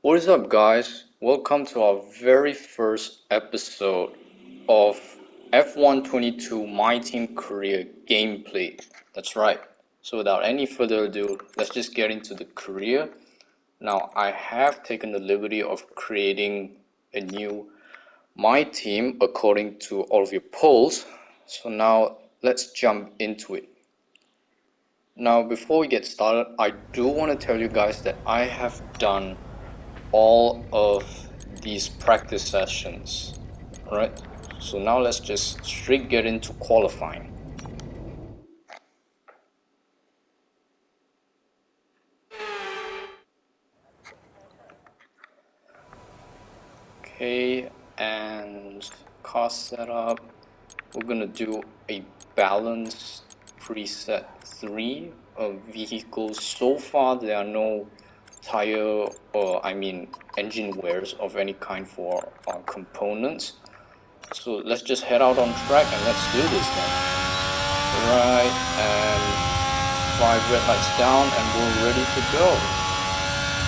What is up, guys? Welcome to our very first episode of F122 My Team Career gameplay. That's right. So without any further ado, let's just get into the career. Now, I have taken the liberty of creating a new My Team according to all of your polls. So now let's jump into it. Now, before we get started, I do want to tell you guys that I have done all of these practice sessions. Alright, so now let's just straight get into qualifying. Okay, and car setup, we're gonna do a balanced preset 3 of vehicles. So far there are no tire or engine wears of any kind for our components. So let's just head out on track and let's do this then. Right, and 5 red lights down and we're ready to go.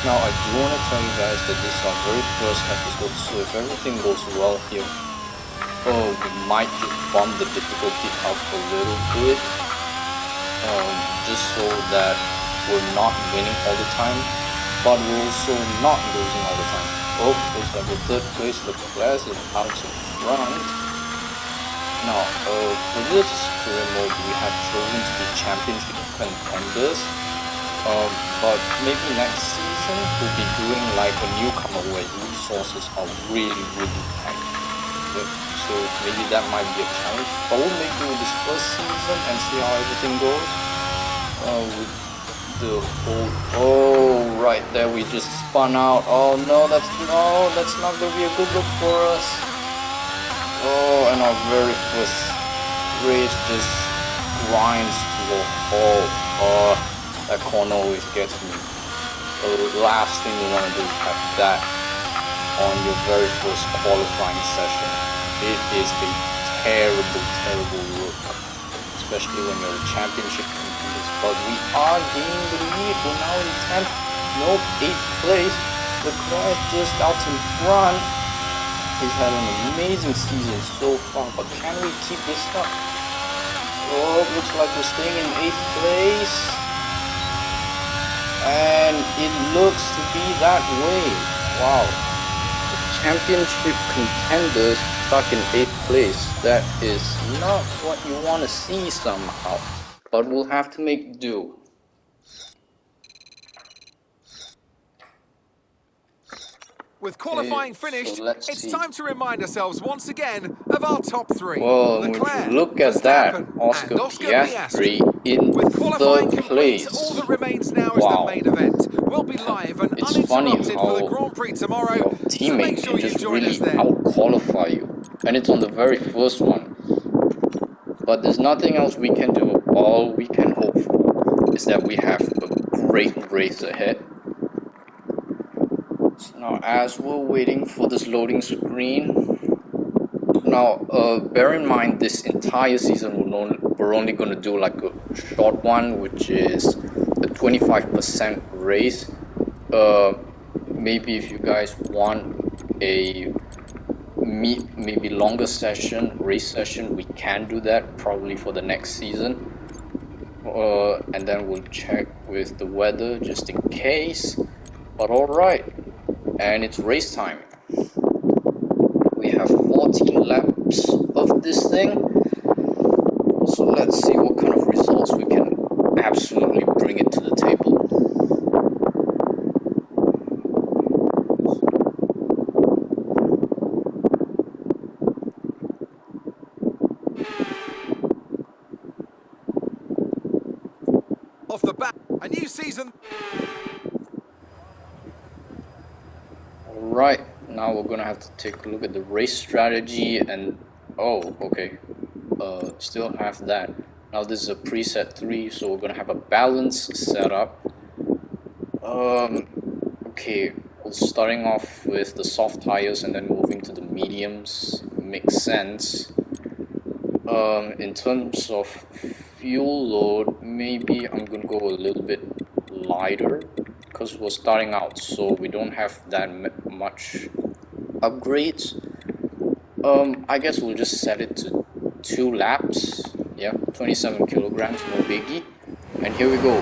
Now I do want to tell you guys that this is our very first episode, so if everything goes well here, we might just bump the difficulty up a little bit, just so that we're not winning all the time, but we're also not losing all the time. Oh, looks like the third place, Leclerc is out in front. Now, for this career mode, we have chosen to be championship contenders, but maybe next season we'll be doing like a newcomer where resources are really tight. So maybe that might be a challenge, but we'll make do with this first season and see how everything goes. With the old, oh right there we just spun out. Oh no, that's not gonna be a good look for us. Oh, and our very first race just grinds to a halt. Oh, that corner always gets me. The last thing you want to do is have that on your very first qualifying session. It is a terrible look, especially when you're a championship contender. But we are gaining the lead. We're now in 10th, nope, 8th place. Leclerc just out in front. He's had an amazing season so far, but can we keep this up? Oh, looks like we're staying in 8th place. And it looks to be that way. Wow. The championship contenders stuck in 8th place. That is not what you want to see somehow. But we'll have to make do. With qualifying finished, so it's time to remind ourselves once again of our top 3. Well, Leclerc, look at that, Oscar Piastri in third place. All that remains now is the main event. We'll be live and uninterrupted for the Grand Prix tomorrow. Your teammate can just really out-qualify you, and it's on the very first one. But there's nothing else we can do. All we can hope for is that we have a great race ahead. Now, as we're waiting for this loading screen, now bear in mind this entire season we're only going to do like a short one, which is a 25% race. Maybe if you guys want a maybe longer race session, we can do that probably for the next season. And then we'll check with the weather just in case. But alright. And it's race time. We have 14 laps of this thing. So let's see what kind of results we can absolutely bring it to the table. Off the bat, a new season. Alright, now we're gonna have to take a look at the race strategy and okay, still have that. Now this is a preset 3, so we're gonna have a balanced setup. Okay, well, starting off with the soft tires and then moving to the mediums makes sense. In terms of fuel load, maybe I'm gonna go a little bit lighter because we're starting out, so we don't have that much upgrades. I guess we'll just set it to 2 laps. Yeah, 27 kilograms, no biggie. And here we go.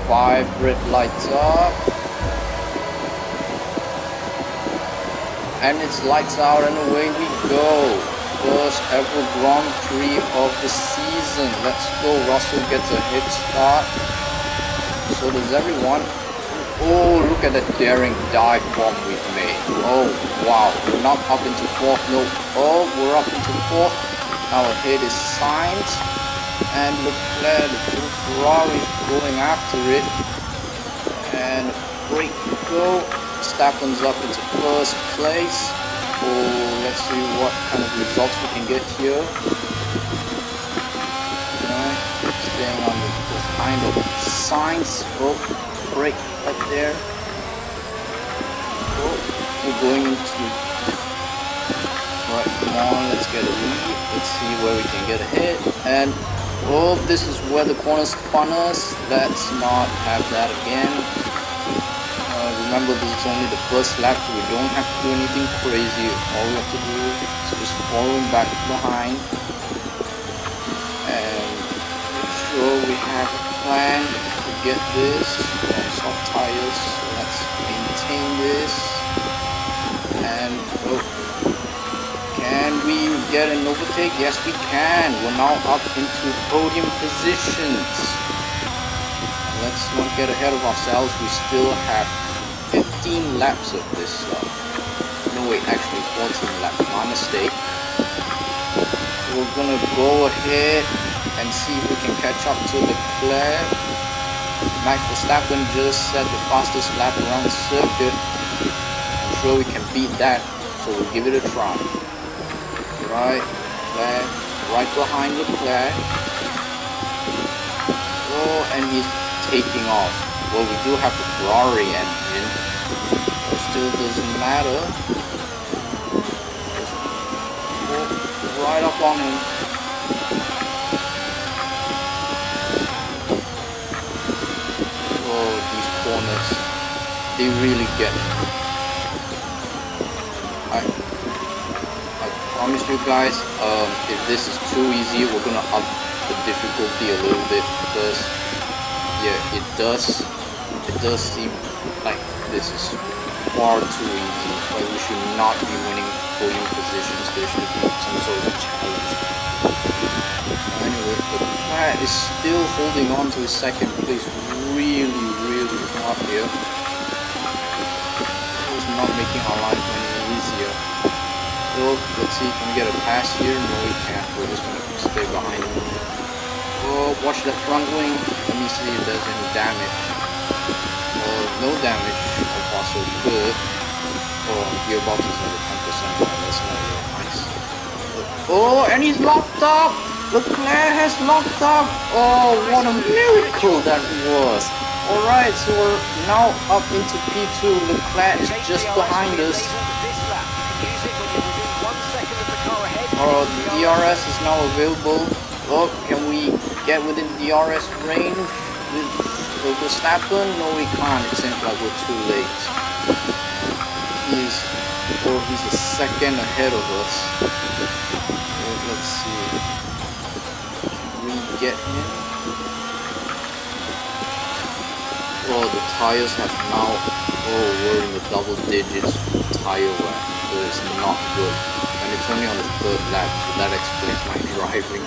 5 red lights up. And it's lights out and away we go. First ever Grand Prix of the season. Let's go. Russell gets a head start. So does everyone. Oh, look at that daring dive bomb we've made. Oh, wow. We're not up into 4th. No. Oh, we're up into 4th. Our head is Sainz. And Leclerc, the Ferrari, going after it. And break go. Verstappen's up into 1st place. Oh, let's see what kind of results we can get here. Alright, staying on behind of Sainz. Oh, break right there. Oh, we're going into. Right, come on, let's get a lead. Let's see where we can get ahead. And oh, this is where the corners spun us. Let's not have that again. Remember, this is only the first lap, so we don't have to do anything crazy. All we have to do is just follow back behind and make sure we have a plan to get this on soft tires. So let's maintain this. And oh, can we get an overtake? Yes, we can. We're now up into podium positions. Let's not get ahead of ourselves. We still have 15 laps of this. No wait, actually 14 laps. My mistake. We're gonna go ahead and see if we can catch up to Leclerc. Max Verstappen just set the fastest lap around the circuit. I'm sure we can beat that, so we'll give it a try. Right behind Leclerc. Oh, and he's taking off. Well, we do have the Ferrari engine, but still doesn't matter. Just right up on him. Oh, these corners, they really get me. I promise you guys, if this is too easy, we're gonna up the difficulty a little bit because yeah, it does seem like this is far too easy. Like we should not be winning podium positions. There should be some sort of challenge. Anyway, Leclerc is still holding on to his 2nd place really hard here. It's not making our life any easier. So let's see, can we get a pass here? No, we can't. We're just gonna stay behind him. Oh, watch that front wing. Let me see if there's any damage. No damage. So far so good. Oh, gearbox is over 10%. That's not real nice. Oh, and he's locked up. Leclerc has locked up. Oh, what a miracle that was. Alright, so we're now up into P2. Leclerc is just behind us. Oh, the DRS is now available. Oh, can we get within the DRS range with Verstappen? No, we can't. It seems like we're too late. He's a 2nd ahead of us. Let's see. Can we get him? Oh, the tires have now. Oh, we're in the double digits tire wear. So it's not good. And it's only on the 3rd lap, so that explains my driving.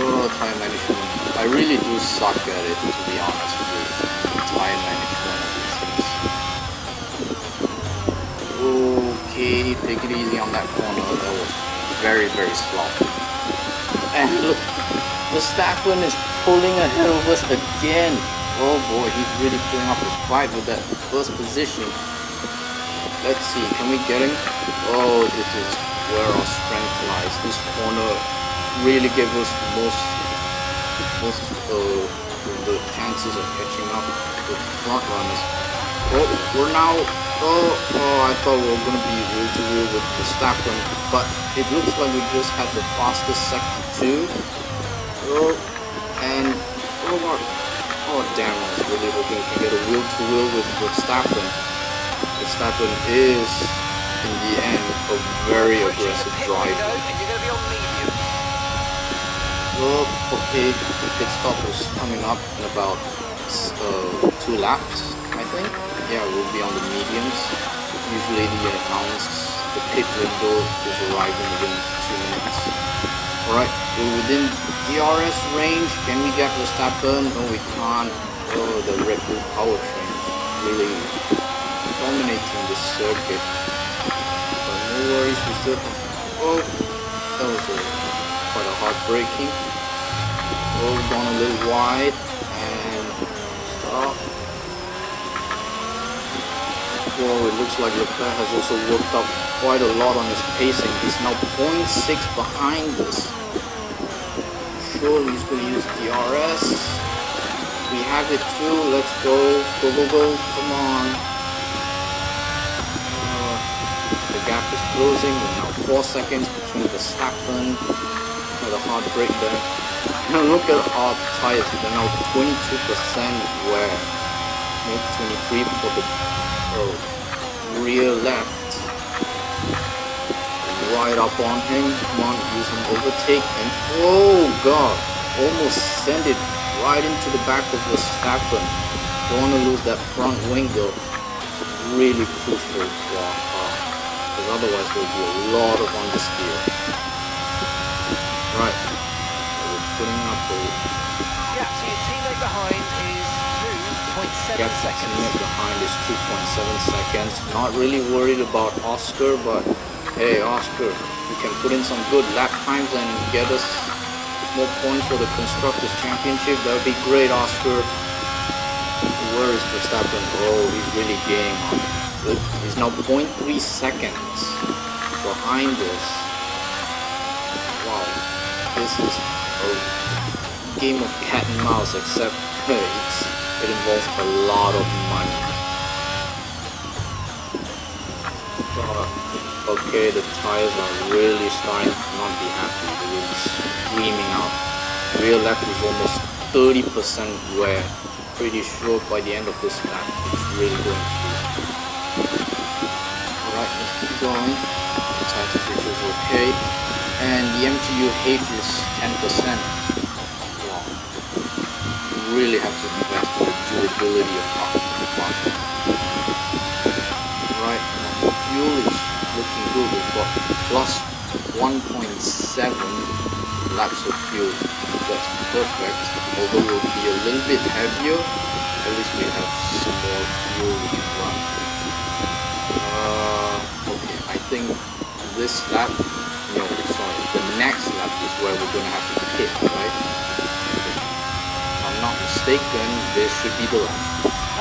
Oh, tire management. I really do suck at it, to be honest with you. Tire management of these things. Okay, take it easy on that corner. That was very sloppy. And look, Verstappen is pulling ahead of us again. Oh boy, he's really putting up a fight with that 1st position. Let's see, can we get him? Oh, this is where our strength lies. This corner really gave us most of the chances of catching up with front runners. Oh, we're now. Oh, I thought we were gonna be wheel to wheel with Verstappen, but it looks like we just had the fastest sector too. Oh, and oh Oh damn, I was really hoping we can get a wheel-to-wheel with Verstappen. Verstappen is, in the end, a very aggressive driver. Well, okay, the pit stop is coming up in about 2 laps, I think. Yeah, we'll be on the mediums. Usually the pit window is arriving within 2 minutes. Alright, we're within DRS range. Can we get Verstappen? No, we can't. Oh, the Red Bull powertrain really dominating this circuit. But no worries, we still have... Oh, that was quite a hard braking. Oh, gone a little wide and stop. Whoa, it looks like Leclerc has also worked up quite a lot on his pacing. He's now 0.6 behind us. Surely he's going to use DRS. We have it too. Let's go. Go, go, go. Come on. The gap is closing. We're now 4 seconds between Verstappen. With a hard break there. Now look at our tires. They're now 22% wear. Maybe 23 for the rear left. Right up on him. Come on, use an overtake. And oh god, almost send it right into the back of Verstappen. Don't want to lose that front wing though. Really crucial for our car. Because otherwise there will be a lot of understeer. Right. Putting up a gap to your teammate behind is 2.7 seconds. Teammate behind is 2.7 seconds. Not really worried about Oscar, but hey Oscar, you can put in some good lap times and get us more points for the Constructors' Championship. That would be great, Oscar. Where is Verstappen? Oh, he's really gaining on it. He's now 0.3 seconds behind us. Wow, this is a game of cat and mouse, except it involves a lot of money. Okay, the tires are really starting to not be happy. They're really screaming out. Rear left is almost 30% wear. Pretty sure by the end of this lap it's really going through. Alright, let's keep going. The tire temperature is okay. And the MTU height is 10%. Wow. You really have to invest in the durability of our car. Right, now fuel is looking good. We've got plus 1.7 laps of fuel. That's perfect. Although we'll be a little bit heavier, at least we have some more fuel we can run. Okay, I think this lap, no, sorry, the next lap is where we're going to have to pit, right? If I'm not mistaken, this should be the lap.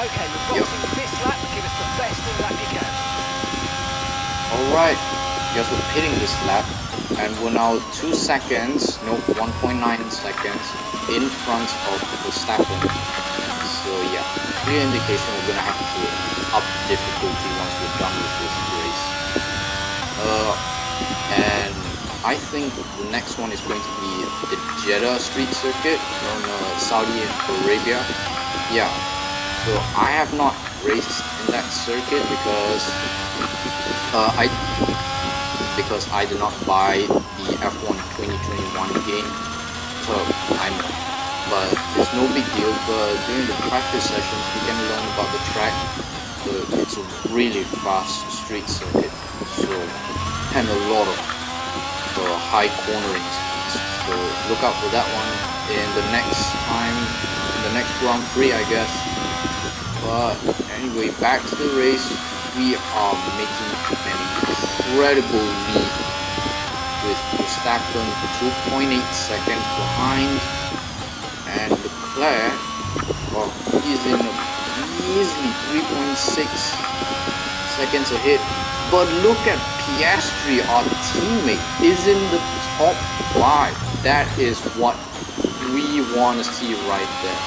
Okay, reporting this lap, give us the best in lap you can. Alright, guess we're pitting this lap, and we're now 2 seconds, no, 1.9 seconds in front of Verstappen. So yeah, clear indication we're gonna have to up difficulty once we're done with this race. And I think the next one is going to be the Jeddah Street Circuit on Saudi Arabia. Yeah, so I have not raced in that circuit because I did not buy the F1 2021 game, so but it's no big deal. But during the practice sessions, we can learn about the track. It's a really fast street circuit, so and a lot of high cornering speeds. So look out for that one in the next time, in the next Grand Prix, I guess. But anyway, back to the race. We are making an incredible lead with Verstappen 2.8 seconds behind, and Leclerc, well, he's in a measly 3.6 seconds ahead. But look at Piastri, our teammate, is in the top 5. That is what we want to see right there.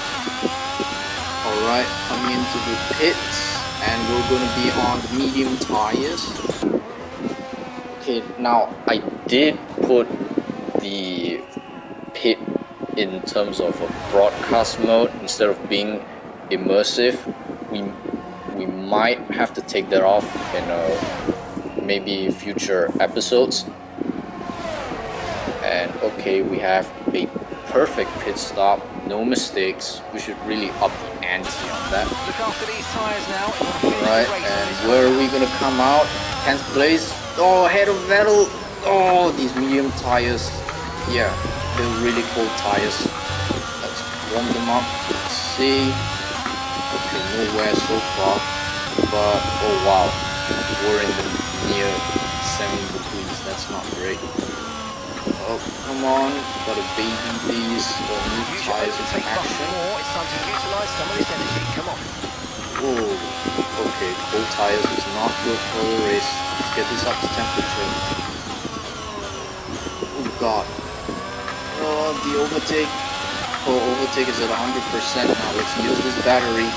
Alright, coming into the pits. And we're going to be on the medium tires. Okay, now I did put the pit in terms of a broadcast mode instead of being immersive. We might have to take that off in maybe future episodes. And okay, we have a perfect pit stop, no mistakes. We should really up the ante on that. Look after these tyres now. Right, and where are we gonna come out? 10th place. Oh, ahead of Vettel. Oh, these medium tires. Yeah, they're really cold tires. Let's warm them up. Let's see. Okay, nowhere so far. But oh wow, we're in the near semi-degrees. That's not great. Oh, come on, gotta baby these new tires into action. It's time to utilize some of this energy. Come on. Oh, okay, cold tires is not good for the race. Let's get this up to temperature. Oh god. Oh, the overtake. Oh, overtake is at 100% now. Let's use this battery.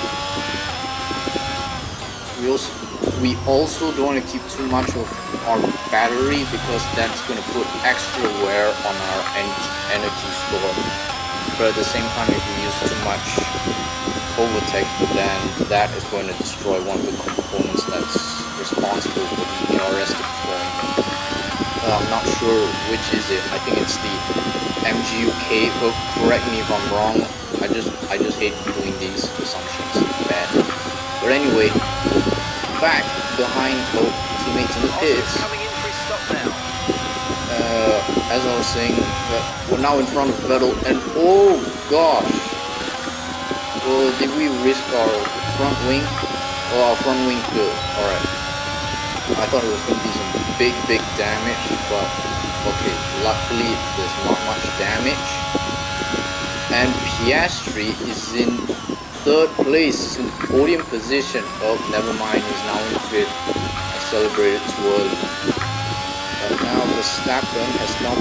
We also don't want to keep too much of our battery because that's going to put extra wear on our energy store. But at the same time, if we use too much overtake, then that is going to destroy one of the components that's responsible for the ERS deployment. I'm not sure which is it. I think it's the MGUK, but correct me if I'm wrong. I just hate doing these assumptions. Bad. But anyway, back behind teammates in the pits. Coming in for his stop now. As I was saying, we're now in front of Vettel, and oh gosh, well, did we risk our front wing? Oh, our front wing good. All right. I thought it was going to be some big damage, but okay. Luckily, there's not much damage. And Piastri is in 3rd place, in podium position. Oh, never mind, he's now in 5th. I celebrated too early. But now Verstappen has now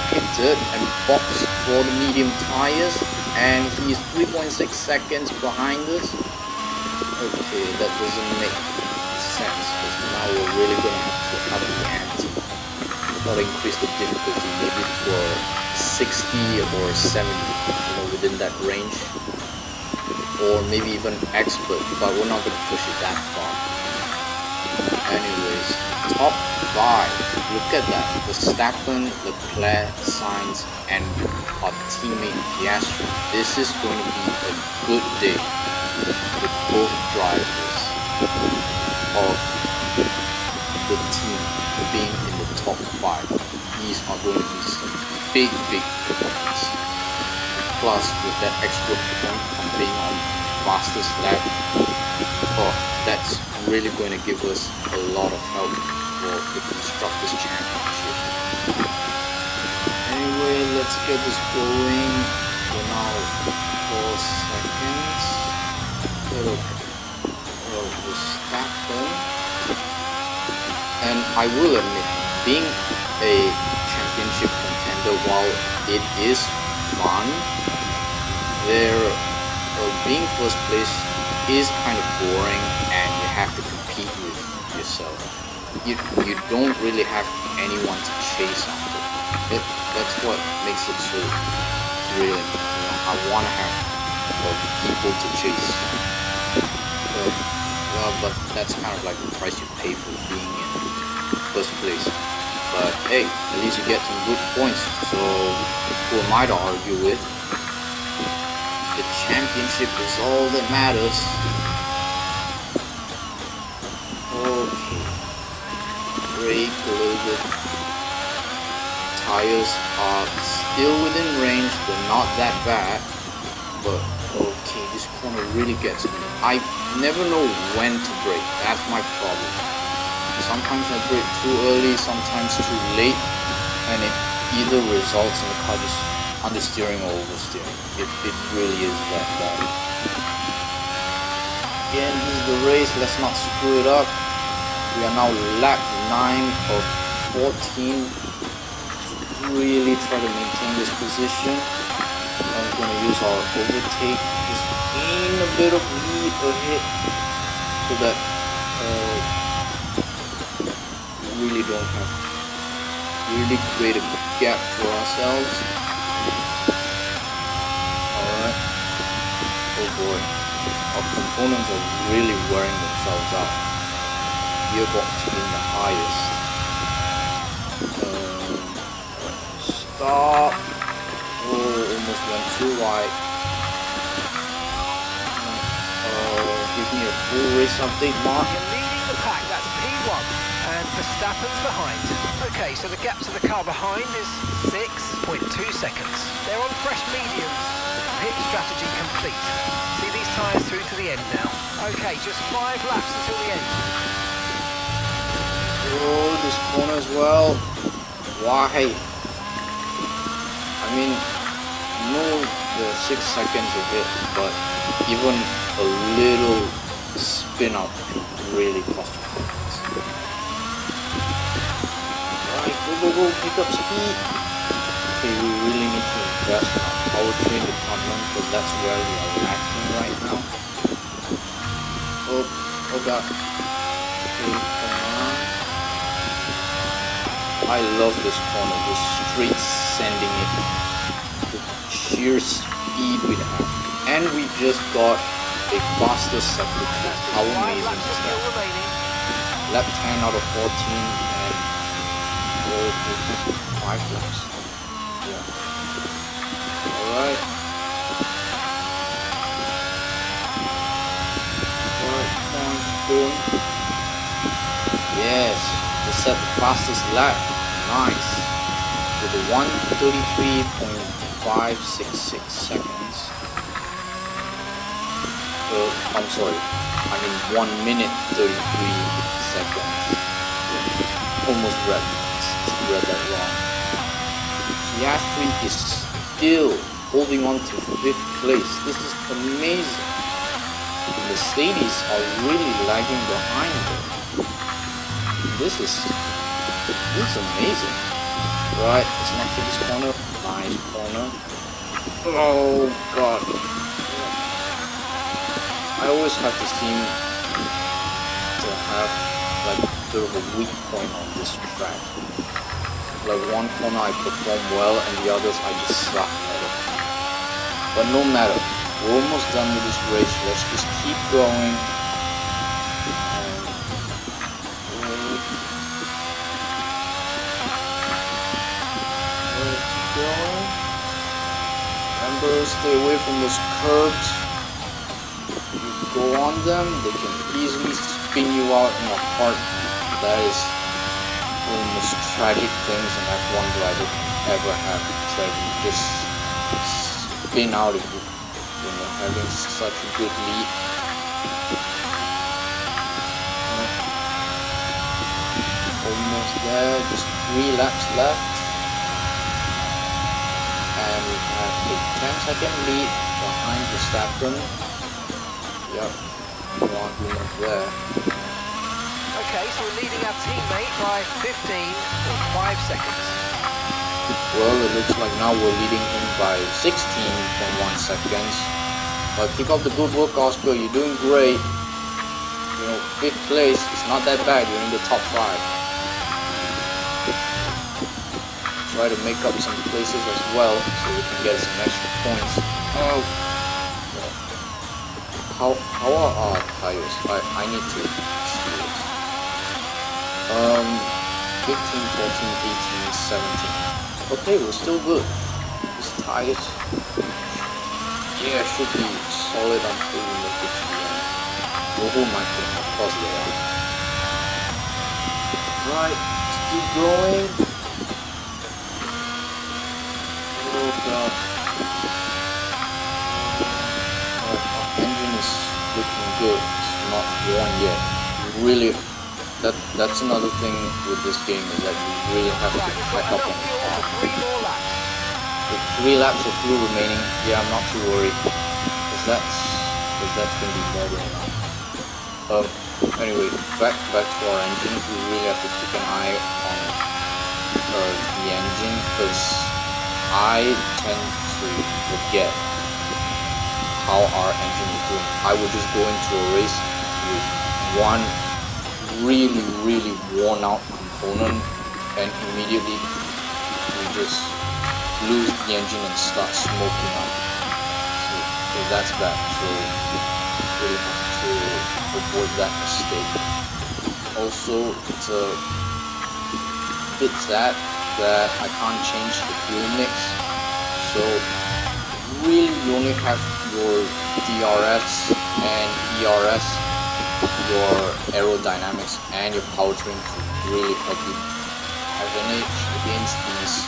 pitted and boxed for the medium tires, and he's 3.6 seconds behind us. Okay, that doesn't make sense, because now we're really gonna have to up the ante. We gotta increase the difficulty, maybe to 60 or 70, within that range. Or maybe even expert, but we're not going to push it that far. Anyways, top 5. Look at that. Verstappen, Leclerc, Sainz, and our teammate Piastri. This is going to be a good day with both drivers of the team being in the top 5. These are going to be some big points. Plus, with that extra point from being on fastest lap, oh, that's really going to give us a lot of help for the Constructors' Championship. Anyway, let's get this going. We're now 4 seconds. Verstappen. And I will admit, being a championship contender, while it is fun, being 1st place is kind of boring, and you have to compete with yourself. You don't really have anyone to chase after. That's what makes it so thrilling. I want to have people to chase. But that's kind of like the price you pay for being in 1st place. But hey, at least you get some good points. So who am I to argue with? The championship is all that matters. Okay. Brake a little bit. Tires are still within range. They're not that bad. But okay, this corner really gets me. I never know when to brake. That's my problem. Sometimes I brake too early, sometimes too late, and it either results in the car just understeering or oversteering. It really is that bad. Again, this is the race. Let's not screw it up. We are now lap 9 of 14. Really try to maintain this position. I'm going to use our overtake. Just gain a bit of lead ahead so that we really don't have really create a gap for ourselves. our components are really wearing themselves out. Gearbox being the highest. Stop. Oh, almost went too wide. Give me a full race update, Mark. You're leading the pack, that's P1, and Verstappen's behind. Okay, so the gap to the car behind is 6.2 seconds. They're on fresh mediums. Pit strategy complete. See these tyres through to the end now. Okay, just 5 laps until the end. Oh, this corner as well. Why? I mean, no, the 6 seconds of it, but even a little spin out could really cost you points. Right, go, pick up speed. Okay, we really need to invest in our powertrain department because that's where we are lacking right now. Oh god. Okay, come on. I love this corner, just straight sending it with sheer speed we have. And we just got a faster circuit. How amazing is that? Lap 10 out of 14 and 5 laps. Yeah. Alright. Going. Yes, we set the fastest lap. Nice. With a 1:33.566 seconds. I'm sorry. I mean 1 minute 33 seconds. Almost read that wrong. Piastri is still holding on to 5th place. This is amazing. The Mercedes are really lagging behind them. This is amazing. Right, let's not take this corner. Nice corner. Oh god. I always have to seem to have like a bit of a weak point on this track. Like one corner I perform well and the others I just suck at it. But no matter. We're almost done with this race. Let's just keep going. Keep going. Remember, stay away from those curbs. You go on them, they can easily spin you out in a part. That is one of the most tragic things an F1 driver can ever have. Tragedy, just spin out of you. Having such a good lead. Almost there, just 3 laps left. And we have a 10-second lead behind Verstappen. Yep, one there. Okay, so we're leading our teammate by 15.5 seconds. Well, it looks like now we're leading him by 16.1 seconds. But keep up the good work, Oscar. You're doing great. You know, 5th place is not that bad. You're in the top 5. Try to make up some places as well, so we can get some extra points. Oh, how are our tires? I need to see it. 15, 14, 18, 17. Okay, we're still good. These tires. Yeah, should be solid until we make it to the end. Who might think, of course they are. Right, let's keep going. Oh god. Our engine is looking good. It's not worn yet. Really, that's another thing with this game is that you really have to back up on the car. 3 laps of fuel remaining. Yeah, I'm not too worried because that's gonna be more than enough. Anyway, back to our engine. We really have to keep an eye on the engine because I tend to forget how our engine is doing. I would just go into a race with one really worn out component and immediately we just lose the engine and start smoking out. So that's bad. So really have to avoid that mistake. Also, it's a bit sad that I can't change the fuel mix, so really you only have your DRS and ERS, your aerodynamics and your powertrain to really help you have an edge against these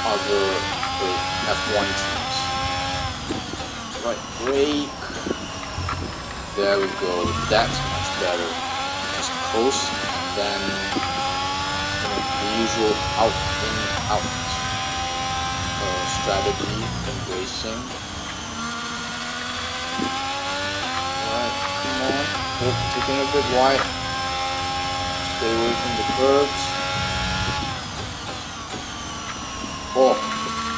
other F1 teams. Right, brake. There we go. That's much better. Just close than the usual out in out strategy in racing. Alright, come on. Oh, taking a bit wide. Stay away from the curbs. Oh,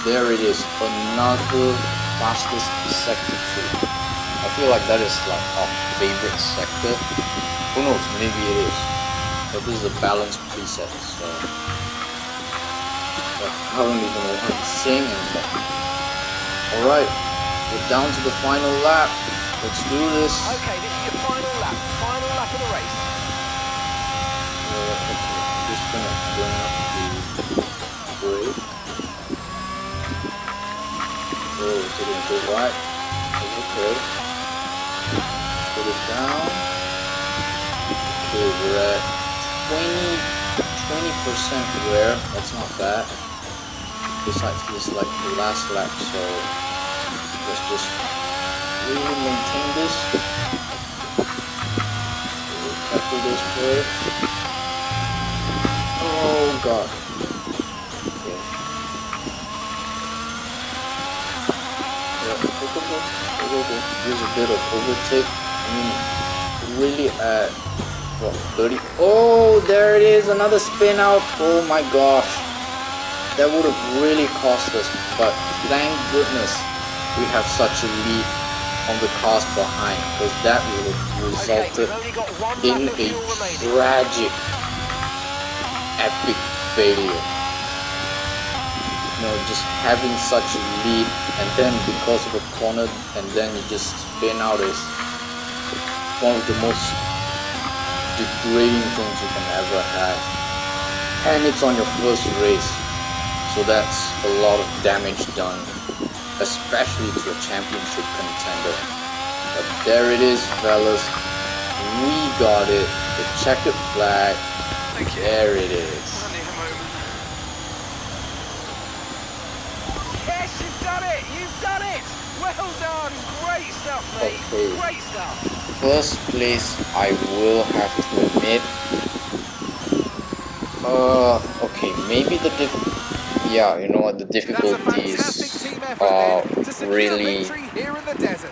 there it is. Another fastest sector 2. I feel like that is like our favorite sector. Who knows, maybe it is. But this is a balanced preset, so I don't even know how to sing anymore. Alright, we're down to the final lap. Let's do this. Okay, this is your final lap of the race. Okay, I'm just gonna bring up the brake. Oh, taking a bit wide. That's okay. Put it down. Okay, we're at 20% wear. That's not bad. Besides, this is like the last lap, so let's just really maintain this. We'll tackle this curve. Oh god. Okay. Yeah, go. Use a bit of overtake. I mean, really at what, 30? Oh, there it is, another spin out. Oh my gosh, that would have really cost us, but thank goodness we have such a lead on the cars behind, because that would have resulted in a tragic, epic failure. You know, just having such a lead, and then because of a corner, and then you just spin out is one of the most degrading things you can ever have. And it's on your first race, so that's a lot of damage done, especially to a championship contender. But there it is, fellas. We got it. The checkered flag. There it is. Yes, you've done it! You've done it! Well done! Great stuff, mate! Okay. Great stuff! First place, I will have to admit. Okay, maybe yeah, you know what, the difficulties are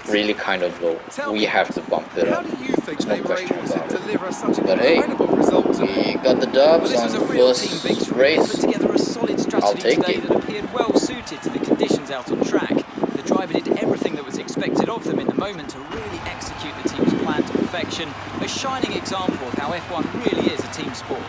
really kind of low. We have to bump it up. There's no question about it. But hey, we got the dubs on the first race. I'll take it. That appeared well suited to the conditions out on track. The driver did everything that was expected of them in the moment to really execute the team's plan to perfection. A shining example of how F1 really is a team sport.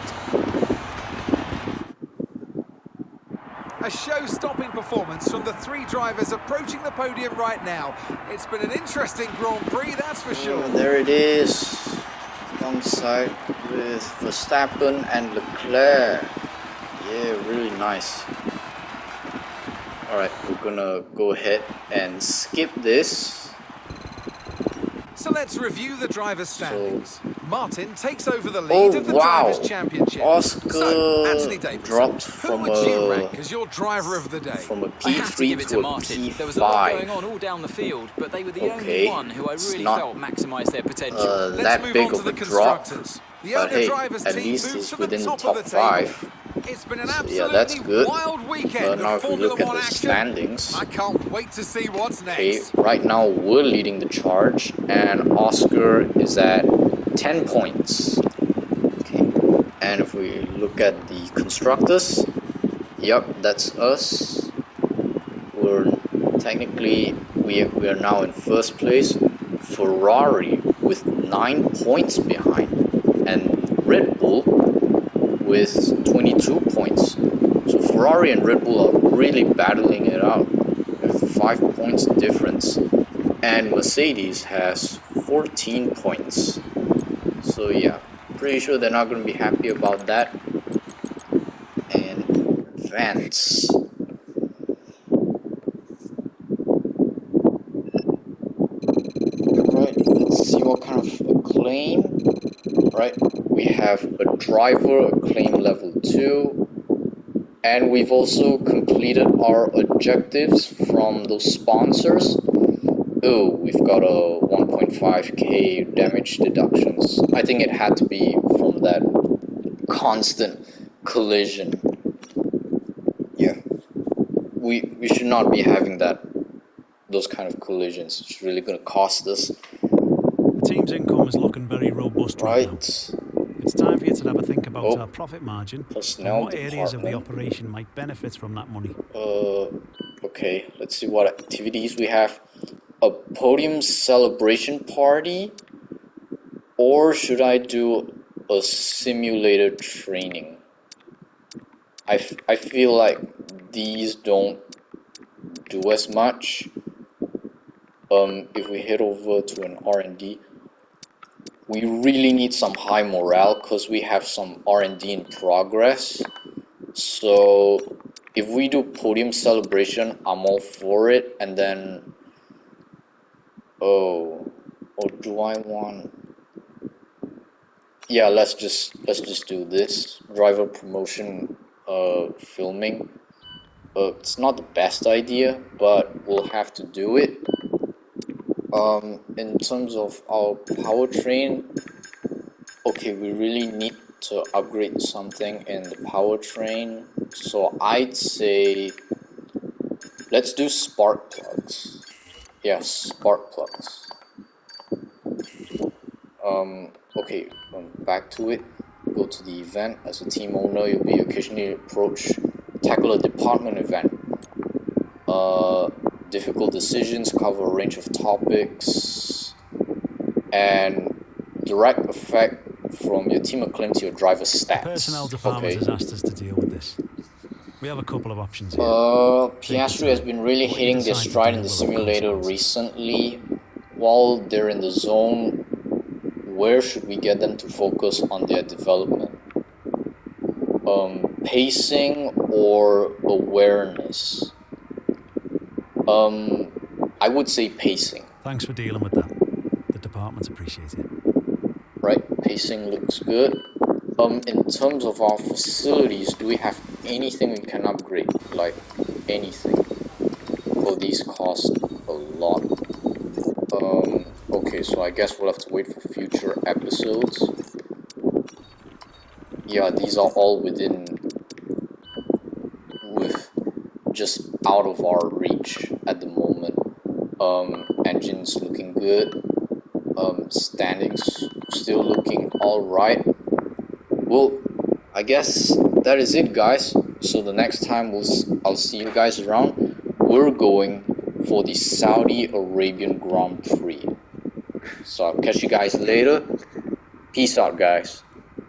A show-stopping performance from the three drivers approaching the podium right now. It's been an interesting Grand Prix, that's for sure. There it is, alongside with Verstappen and Leclerc. Yeah, really nice. Alright, we're gonna go ahead and skip this. So let's review the drivers' standings. Martin takes over the lead of the Drivers' Championship. Oscar Anthony Davis, dropped who from would you rank as your driver of the day? From a I have to give P3 it to to a Martin. P5. There was a lot going on all down the field, but they were the only one who I really felt maximised their potential. Let's move on to the constructors. But hey, at least it's within the top 5. It's been an Yeah, that's good. wild weekend Now of if we Formula look at One the action. standings, I can't wait to see what's okay, next. right now we're leading the charge, and Oscar is at 10 points. Okay, and if we look at the constructors, yep, that's us. We're technically we are now in first place. Ferrari with 9 points behind, and Red Bull with 22 points. So Ferrari and Red Bull are really battling it out with 5 points difference, and Mercedes has 14 points. So yeah, pretty sure they're not going to be happy about that. And advance. Right, let's see what kind of acclaim. Right, we have a driver acclaim level 2. And we've also completed our objectives from those sponsors. Oh, we've got a 1.5k damage deductions. I think it had to be from that constant collision. Yeah, we should not be having those kind of collisions. It's really going to cost us. The team's income is looking very robust right now. It's time for you to have a think about our profit margin and what areas of the operation might benefit from that money. Okay, let's see what activities we have. A podium celebration party, or should I do a simulator training? I feel like these don't do as much. If we head over to an R&D, we really need some high morale because we have some R&D in progress. So if we do podium celebration, I'm all for it. And then, or do I want? Yeah, let's just do this driver promotion filming. It's not the best idea, but we'll have to do it. In terms of our powertrain, okay, we really need to upgrade something in the powertrain. So I'd say let's do spark plugs. Yes, spark plugs. Okay, back to it. Go to the event. As a team owner, you'll be occasionally tackle a department event. Difficult decisions, cover a range of topics, and direct effect from your team acclaim to your driver's stats. The personnel department has asked us to deal with this. We have a couple of options here. Piastri has been really hitting their stride in the simulator recently. While they're in the zone, where should we get them to focus on their development? Pacing or awareness? I would say pacing. Thanks for dealing with that. The department appreciates it. Right, pacing looks good. In terms of our facilities, do we have anything we can upgrade? Like anything? Oh, these cost a lot. Okay, so I guess we'll have to wait for future episodes. Yeah, these are all just out of our reach at the moment. Engine's looking good. Standings still looking alright. Well, I guess that is it, guys. So the next time I'll see you guys around. We're going for the Saudi Arabian Grand Prix. So I'll catch you guys later. Peace out, guys.